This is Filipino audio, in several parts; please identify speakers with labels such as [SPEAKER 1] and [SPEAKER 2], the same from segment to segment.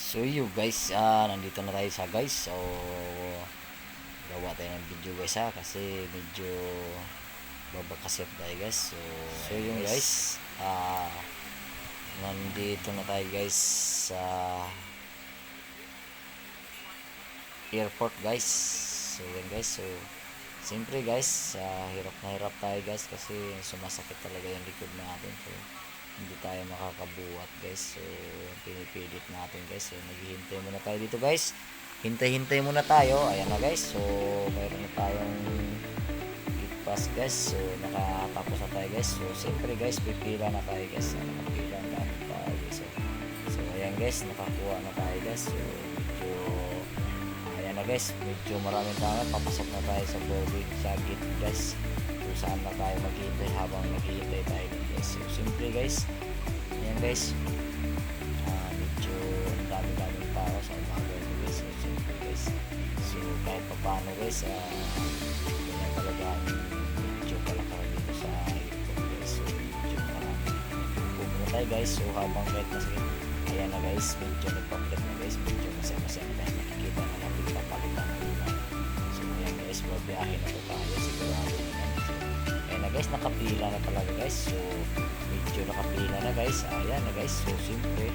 [SPEAKER 1] So you guys, nandito na tayo sa guys. So gawa tayo ng video guys kasi medyo babakasip tayo guys. So yung guys, nandito na tayo guys sa airport guys. So yan guys. So siyempre guys, hirap na hirap tayo guys kasi sumasakit talaga yung likod natin. So hindi tayo makakabuhat guys. So pinipilit natin guys. So naghihintay muna tayo dito guys. Hintay-hintay muna tayo. Ayan na guys. So mayroon na tayong gate pass guys. So nakatapos na tayo guys. So siyempre guys, pipila na tayo guys. Nakapila na tayo guys. So ayan guys, nakakuha na tayo guys. So medyo ayan na guys, medyo maraming tao. Papasok na tayo sa boarding sa gate guys. Kung saan na tayo maghihintay habang naghihintay tayo guys. So siyempre guys, ayan guys, medyo ang dami-daming tao sa umaga guys. So siyempre guys, so kahit pa paano guys, ganyan talaga medyo kalakaran dito sa airport guys. So medyo marami pumunta tayo guys. So habang kahit masakit, ayan na guys, medyo nagpa-flip na guys, medyo masaya-masaya na tayo nakikita na natin papalitan na yun. So ayan guys, mabiyahe na ito tayo sigurado na yan. Ayan na guys, nakapila na talaga guys. So medyo nakapila na guys. Ayan na guys. So siyempre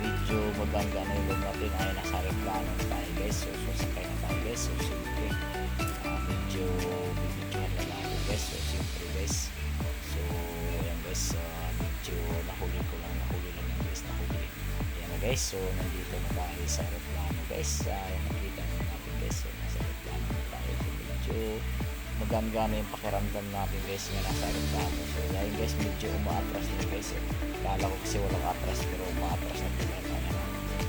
[SPEAKER 1] medyo maganda na yung loob natin. Ayan, nasa replano na tayo guys. So sakay na tayo guys. So siyempre medyo bibidyohan na natin guys. So siyempre guys, so ayan guys, medyo nahuli lang yan guys. Ayan na guys. So nandito na tayo sa replano guys. Ayan, nakita na natin guys. So nasa replano na tayo. So medyo maganda yung pakiramdam natin guys nga nasa aeroplano. So ayun guys, medyo umaatras na guys. Kala ko kasi walang atras pero umaatras na po yan.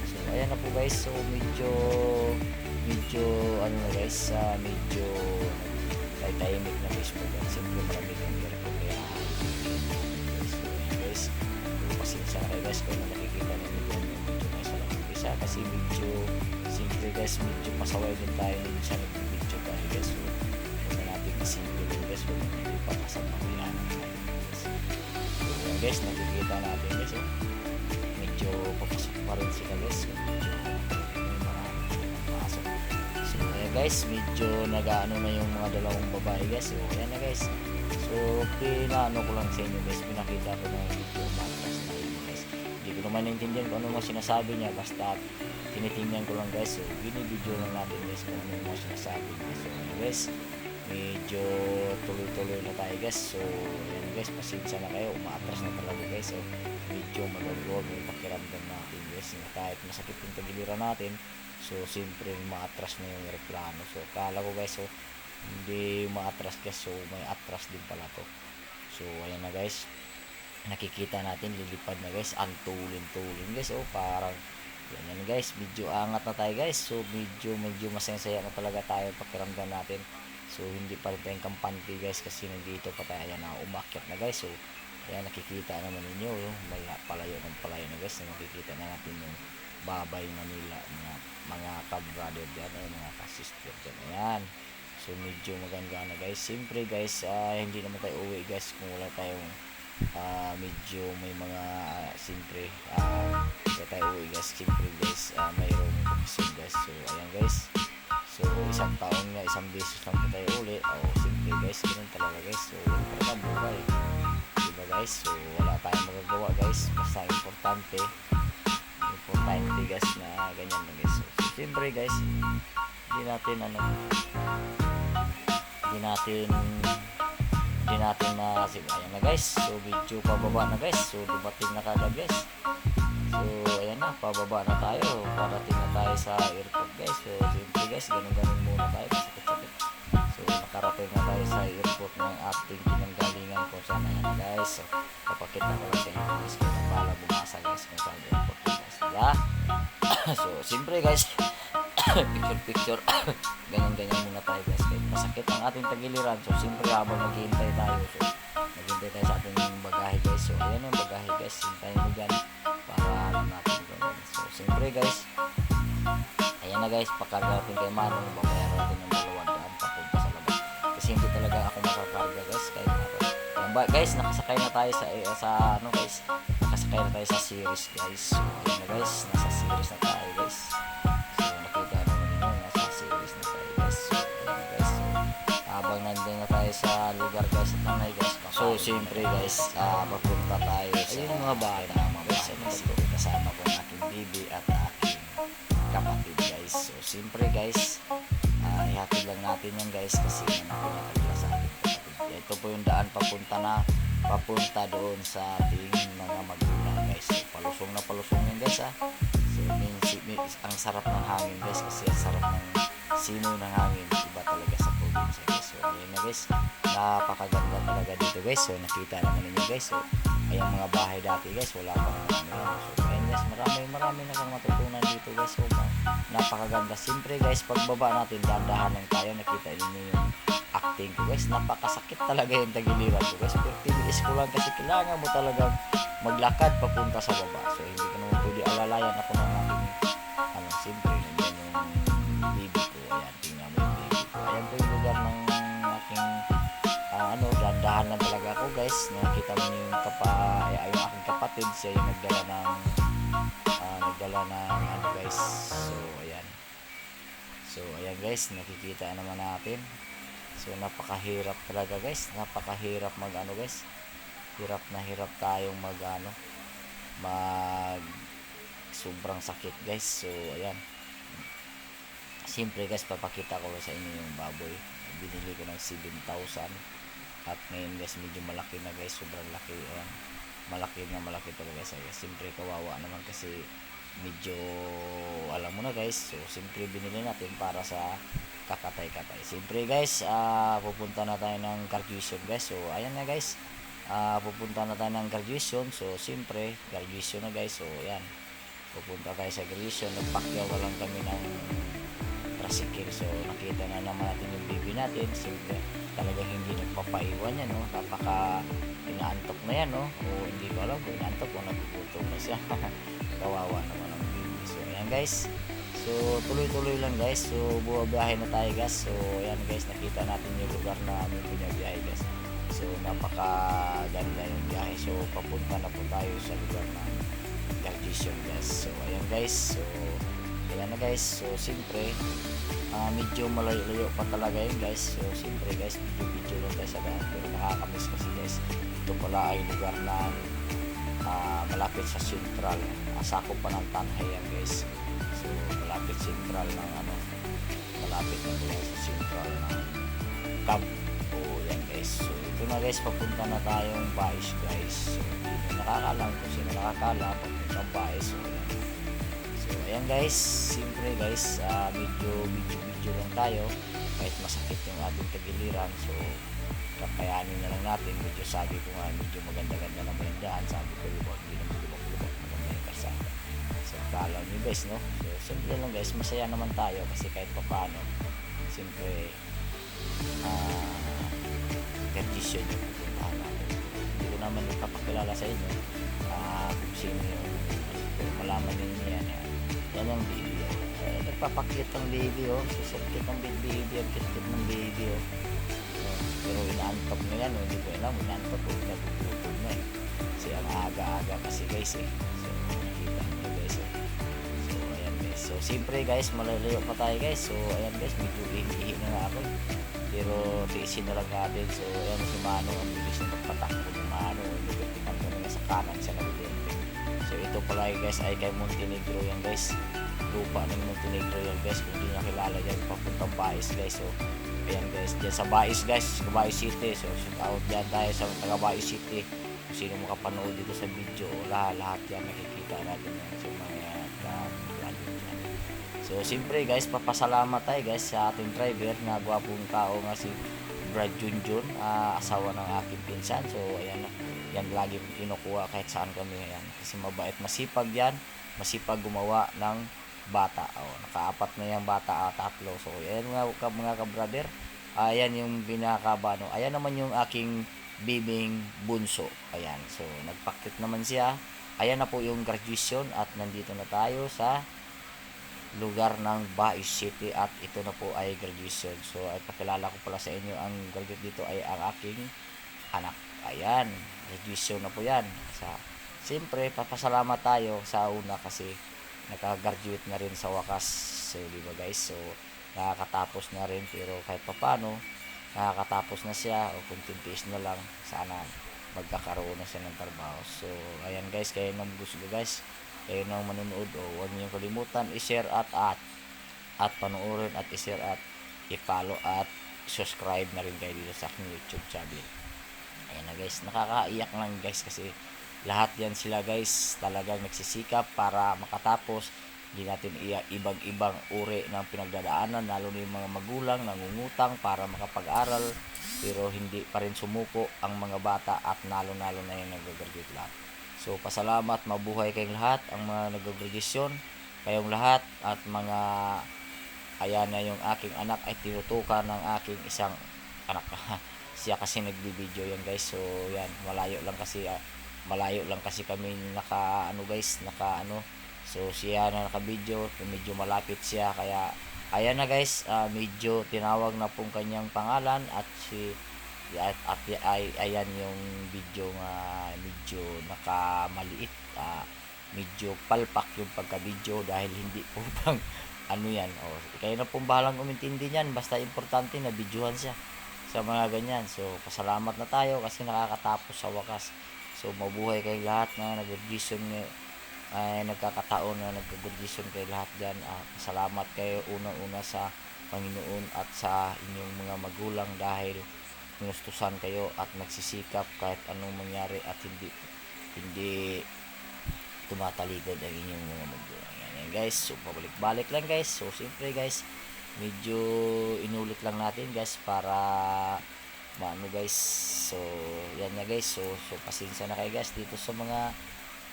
[SPEAKER 1] So ayan na po guys. So medyo ano na guys, medyo tahimik na guys po guys. Siyempre marami ng airport kaya so ayan guys, pasensya na kayo guys kung nakikita nyo medyo may sa lang guys kasi medyo siyempre guys, medyo pasaway din tayo sa nag-video tayo guys. So simple din guys, kung hindi pa kasama yan guys. So guys, nakikita natin guys, medyo papasok pa rin sila guys. So medyo may maraming pasok. So ayan guys, medyo nag-ano na yung mga dalawang babae guys. So ayan na guys. So pinaano ko lang sa inyo guys, pinakita ko na medyo matras na yun guys. Hindi ko naman naintindihan kung ano mga sinasabi niya, basta tinitingnan ko lang guys. So binibidyo lang natin guys kung ano mga sinasabi niya. So ayan guys, medyo tuloy-tuloy na tayo guys. So ayan guys, pasensya na kayo, umaatras na talaga guys. So medyo malulog yung pakiramdam natin guys, kahit masakit yung tagiliran natin. So siyempre umaatras na yung reklamo. So kala ko guys, so hindi umaatras guys, so may atras din pala to. So ayan na guys, nakikita natin lilipad na guys, ang tulin-tulin guys. So parang yan guys, medyo angat na tayo guys. So medyo masaya na talaga tayo pakiramdam natin. So hindi pa rin tayong kampante guys kasi nandito pa tayo na umakyat na guys. So ayan, nakikita naman ninyo yung palayo na guys. Nakikita na natin yung babay na nila, mga ka-brother dyan, mga ka-sister dyan. Ayan, so medyo maganda na guys. Siyempre guys, hindi naman tayo uwi guys kung wala tayong medyo may mga siyempre hindi tayo uwi guys. Siyempre guys, mayroong komisyon guys. So ayan guys, so isang taon nga, isang beses lang tayo uli. Simple guys, ganun talaga guys. So yun talaga buhay, diba guys? So wala tayong magagawa guys, basta importante guys na ganyan na guys. So simple guys, hindi natin na ayan na guys. So medyo pababa na guys. So dumating na kagad guys. So ayan na, pababa na tayo, parating na tayo sa airport guys. So simple guys, ganun muna tayo, sakit-sakit. So nakarating na tayo sa airport ng ating pinanggalingan kung saan. Ayan guys, so papakita ko lang sa inyo guys kung para bumasa guys kung saan airport guys, diba? So simple guys, picture ganyan muna tayo guys kahit masakit ang ating tagiliran. So simple habang naghihintay tayo, so naghihintay tayo sa ating bagahe guys. So ayan yung bagahe guys, hintayin mo dyan para natin gawin. So siyempre guys, ayan na guys, pakarga natin kay Manong, babayaran natin ng 200 papunta sa labas kasi hindi talaga ako makakarga guys kahit guys, nakasakay na tayo sa ano guys, nakasakay sakay na tayo sa series guys. So ayun na guys, nasa series na tayo guys. So nakita naman nyo, nasa series na tayo guys. So ayun na guys, so habang nandun na tayo sa lugar guys at nanay guys, so siyempre guys, papunta tayo sa ayun mga bata mga guys. Kasi kasama ko ang aking bibi at aking kapatid guys. So siyempre guys, ihatid lang natin yan guys kasi pinakagila sa ating kapatid. Ito po yung daan papunta doon sa ating mga magulang guys. So palusong yan guys ha. So ang sarap ng hangin guys, kasi ang sarap ng simoy ng hangin, iba talaga sa probinsya guys. So ayun na guys, napakaganda talaga dito guys. So nakita naman ninyo guys, so ayang mga bahay dati guys, wala pang so ayun guys, marami na kang matutunan dito guys. So napakaganda. Siyempre guys, pagbaba natin, dahan-dahan lang tayo. Nakita ninyo yung acting ko guys, napakasakit talaga yung tagiliran ko guys, pero tiniis ko lang kasi kailangan mo talagang maglakad papunta sa baba. So hindi ko naman pwede alalayan ako ng aking siyempre nandiyan yung baby ko. Ayan, tingnan mo yung baby ko. Ayan po yung lugar ng aking dahan-dahan lang talaga ako guys. Nakita mo yung yung aking kapatid, siya yung nagdala ng guys. So ayan guys, nakikita naman natin. So napakahirap talaga guys, napakahirap guys. Hirap na hirap tayong mag sobrang sakit guys. So ayan, siyempre guys, papakita ko sa inyo yung baboy. Binili ko ng 7,000 at ngayon guys medyo malaki na guys, sobrang laki. Ayan, malaki talaga guys. Siyempre kawawa naman kasi medyo alam mo na guys. So siyempre binili natin para sa kakatay-katay. Siyempre guys, pupunta na tayo ng graduation guys. So ayan na guys, pupunta na tayo ng graduation. So siyempre graduation na guys. So ayan, pupunta tayo sa graduation. Nagpakyaw na lang kami ng tricycle. So nakita na naman natin yung baby natin. Siyempre talagang hindi nagpapaiwan yan, no? Napaka inaantok na yan, no? O hindi ko alam kung inaantok o nagugutom na siya. Kawawa naman ang baby. So ayan guys, so tuloy-tuloy lang guys. So buwabiyahe na tayo guys. So ayan guys, nakita natin yung lugar na aming binabiyahe guys. So napakaganda yung biyahe. So papunta na po tayo sa lugar na graduation guys. So ayan guys, so ayan na guys. So siyempre medyo malayo pa talaga yun guys. So siyempre guys, video lang tayo sa daan, pero nakakamiss kasi guys. Ito pala ay lugar na malapit sa central, sakop pa ng Tanhayan guys. So malapit central ng malapit na po sa central ng camp. So yan guys, so ito na guys, papunta na tayong Bais guys. So hindi nakakalam kung sino nakakalam papuntang Bais. So ayan guys, siyempre guys, medyo lang tayo kahit masakit yung ating tagiliran. So kakayanin na lang natin. Medyo sabi ko nga, medyo maganda-ganda naman yung daan. Sabi ko lubak, hindi naman lubak maganda yung kasada. So akala nyo guys, no? So simple lang guys, masaya naman tayo kasi kahit pa paano, siyempre graduation yung pupuntahan natin. Hindi ko naman ipapakilala sa inyo kung sino yung malaman ninyo yan. Yan yung baby. Nagpapakit ang baby, oh. Susukit ang baby, ang kit-kit ng baby, oh. Pero inaantok na yan, hindi ko alam, inaantok ko, nagugutom na eh. Kasi ang aga-aga kasi guys eh. So nakita nyo guys eh. So ayan guys, so siyempre guys, malalayo pa tayo guys. So ayan guys, medyo ihi na nga ako, pero tiisin na lang natin. So ayan, si Mano, ang bilis na magpatakbo ng Mano, nagatikan ko na sa kanan siya nagatikan. So ito pala guys ay kay Montenegro yan guys, lupa ng Montenegro yan guys. Kung hindi nakilala yan, papuntang Bais guys. So ayan guys, dyan sa Bais guys, sa Bais City. So shout out dyan tayo sa taga Bais City. Kung sino makapanood dito sa video, lahat yan nakikita natin yan. So mga so siyempre guys, papasalamat tayo guys sa ating driver na gwapong tao nga si Brad Junjun, asawa ng aking pinsan. So ayan, yan lagi kinukuha kahit saan kami ngayon kasi mabait, masipag yan, masipag gumawa ng bata. Nakaapat na yung bata, tatlo. So ayan mga ka-brother, ayan yung binakabano. Ayan naman yung aking bibing bunso. Ayan, so nagpakit naman siya. Ayan na po yung graduation at nandito na tayo sa lugar ng Bais City at ito na po ay graduation. So ay pakilala ko pala sa inyo, ang graduate dito ay ang aking anak. Ayan, graduation na po yan. siyempre papasalamat tayo sa una kasi naka-graduate na rin sa wakas. So, di ba guys? So, nakakatapos na rin pero kahit papano, nakakatapos na siya o kung tintiis na lang, sana magkakaroon na siya ng trabaho. So, ayan guys, kayo nang gusto guys, kayo nang manonood o huwag niyo kalimutan i-share at panoorin at i-share at i-follow at subscribe na rin kayo dito sa aking YouTube channel. Ayan na guys, nakakaiyak lang guys kasi lahat yan sila guys talagang nagsisikap para makatapos. Hindi natin ibang-ibang uri ng pinagdadaanan, lalo na yung mga magulang nangungutang para makapag-aral pero hindi pa rin sumuko ang mga bata at nalo-nalo na yung nag-graduate lahat. So pasalamat, mabuhay kayong lahat, ang mga nag-graduation, kayong lahat at mga ayan na yung aking anak ay tinutukan ng aking isang anak. Siya kasi nagbibideo yan guys. So yan, malayo lang kasi kami naka ano guys, naka ano. So siya na naka-video, medyo malapit siya kaya ayan na guys, medyo tinawag na pong kanyang pangalan at ayan yung video nga medyo nakamaliit, medyo palpak yung pagka-video dahil hindi po bang ano yan. Kayo na pong bahalang umintindi niyan, basta importante na videohan siya sa mga ganyan. So pasalamat na tayo kasi nakakatapos sa wakas. So mabuhay kayo lahat na nag-graduation ay nagkakataon na nag-graduation kayo lahat dyan. Salamat kayo unang-una sa Panginoon at sa inyong mga magulang dahil pinustusan kayo at nagsisikap kahit anong mangyari at hindi tumatalikod ang inyong mga magulang. Yan guys, so pabalik-balik lang guys. So siyempre guys, medyo inulit lang natin guys para maano guys. So yan na guys, so pasensya na kayo guys dito sa mga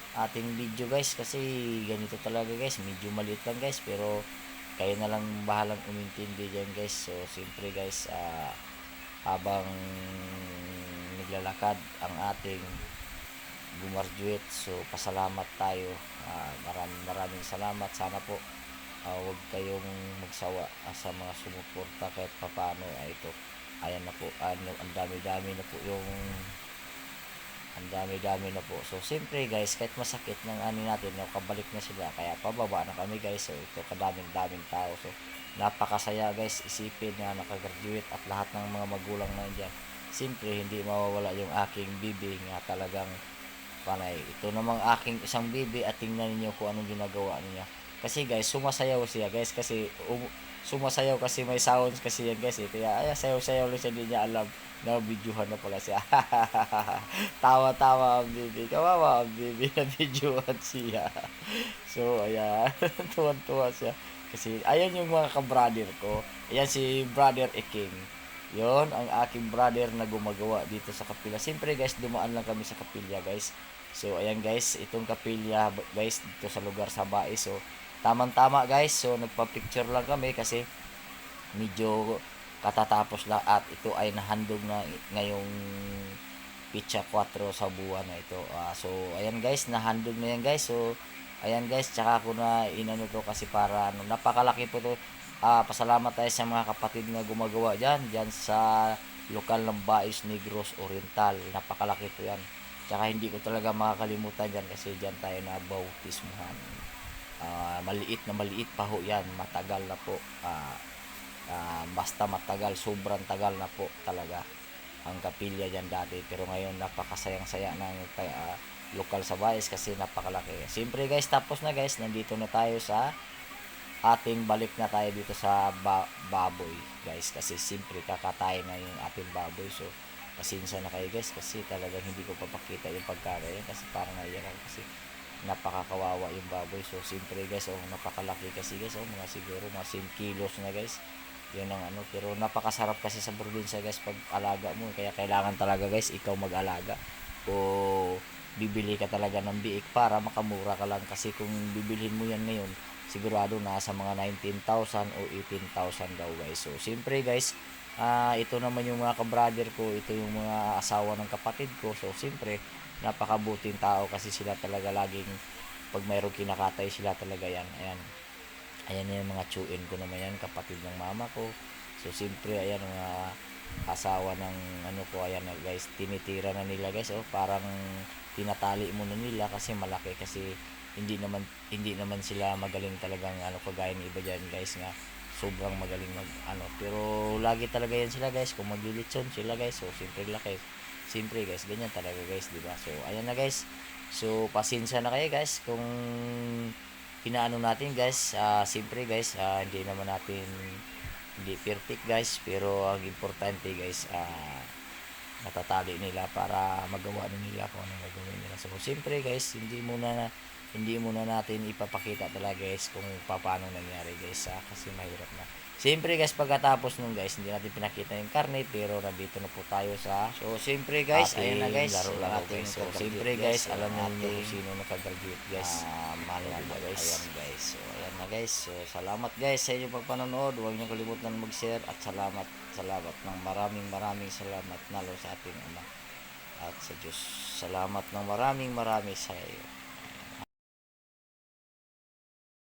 [SPEAKER 1] ating video guys kasi ganito talaga guys, medyo maliit lang guys pero kayo na lang bahalang umintindi dyan guys. So siyempre guys, habang naglalakad ang ating gumarduate, so pasalamat tayo, maraming salamat. Sana po huwag kayong magsawa sa mga sumuporta kahit papano. Ito, ayan na po, ang dami-dami na po so siyempre guys, kahit masakit ng ani natin, kabalik na sila kaya pababa na kami guys. So ito, kadaming tao, so napakasaya guys isipin na nakagraduate at lahat ng mga magulang na dyan. Siyempre hindi mawawala yung aking bibi nga talagang panay. Ito namang aking isang bibi at tingnan niyo kung anong ginagawa niya. Kasi guys, sumasayaw siya guys kasi sumasayaw kasi may sounds kasi yan guys. Kaya sayaw-sayaw lang siya, hindi niya alam na videohan na pala siya. Tawa-tawa ang bibi. Kawawa ang bibi na videohan siya. So ayan, tuwan-tuwa siya. Kasi ayan yung mga ka-brother ko. Ayan si Brother Eking. Yon ang aking brother na gumagawa dito sa kapilya. Siyempre guys, dumaan lang kami sa kapilya guys. So ayan guys, itong kapilya guys dito sa lugar sa Bae. So tamang-tama guys. So nagpa-picture lang kami kasi medyo katatapos lang at ito ay nahandog na ngayong pitsa 4 sa buwan na ito. So ayan guys, nahandog na yan guys. So ayan guys, tsaka ako na inano to kasi para napakalaki po to. Pasalamat tayo sa mga kapatid na gumagawa dyan sa lokal ng Baes Negros Oriental. Napakalaki po yan. Tsaka hindi ko talaga makakalimutan dyan kasi dyan tayo na bautismuhan. Maliit pa ho yan. Matagal na po. Basta matagal, sobrang tagal na po talaga ang kapilya dyan dati. Pero ngayon napakasayang-saya ng lokal sa Baes kasi napakalaki. Siyempre guys, tapos na guys, nandito na tayo sa balik na tayo dito sa baboy guys kasi siyempre kakatayin na yung ating baboy. So pasensya na kayo guys kasi talagang hindi ko papakita yung pagkakain kasi parang naiyak ako kasi napakakawawa yung baboy. So siyempre guys, napakalaki kasi guys, mga siguro mga 10 kilos na guys. Yun ang pero napakasarap kasi sa probinsya guys pag alaga mo, kaya kailangan talaga guys ikaw mag-alaga o bibili ka talaga ng biik para makamura ka lang kasi kung bibilhin mo yan ngayon sigurado nasa mga 19,000 o 18,000 daw guys. So siyempre guys, ito naman yung mga ka-brother ko, ito yung mga asawa ng kapatid ko. So siyempre napakabuting tao kasi sila talaga laging pag mayroong kinakatay sila talaga yan. Ayan yung mga tsuin ko naman yan, kapatid ng mama ko. So siyempre ayan mga asawa ng ko, ayan na guys, tinitira na nila guys. Parang tinatali muna nila kasi malaki, kasi hindi naman sila magaling talagang kagaya ng iba diyan guys, nga sobrang magaling pero lagi talaga yan sila guys, kung maglilitson sila guys, so siyempre guys ganyan talaga guys, di ba? So ayan na guys, so pasensya na kayo guys kung inaano natin guys, siyempre guys, hindi perfect guys, pero ang importante guys, natatali nila para magawa nila kung anong gagawin nila. So siyempre guys, hindi muna natin ipapakita talaga guys kung paano nangyari guys, kasi mahirap na. Siyempre guys, pagkatapos nun guys, hindi natin pinakita yung karne, pero nandito na po tayo so siyempre guys, ayun na guys, laro guys. So siyempre guys, alam na niyo kung sino nakagraduate guys, manual na guys. Ayan guys, so ayan na guys, so salamat guys sa inyong pagpanonood, huwag niyo kalimutan mag-share, at salamat ng maraming salamat nalo sa ating Ama at sa Diyos. Salamat ng marami sa iyo.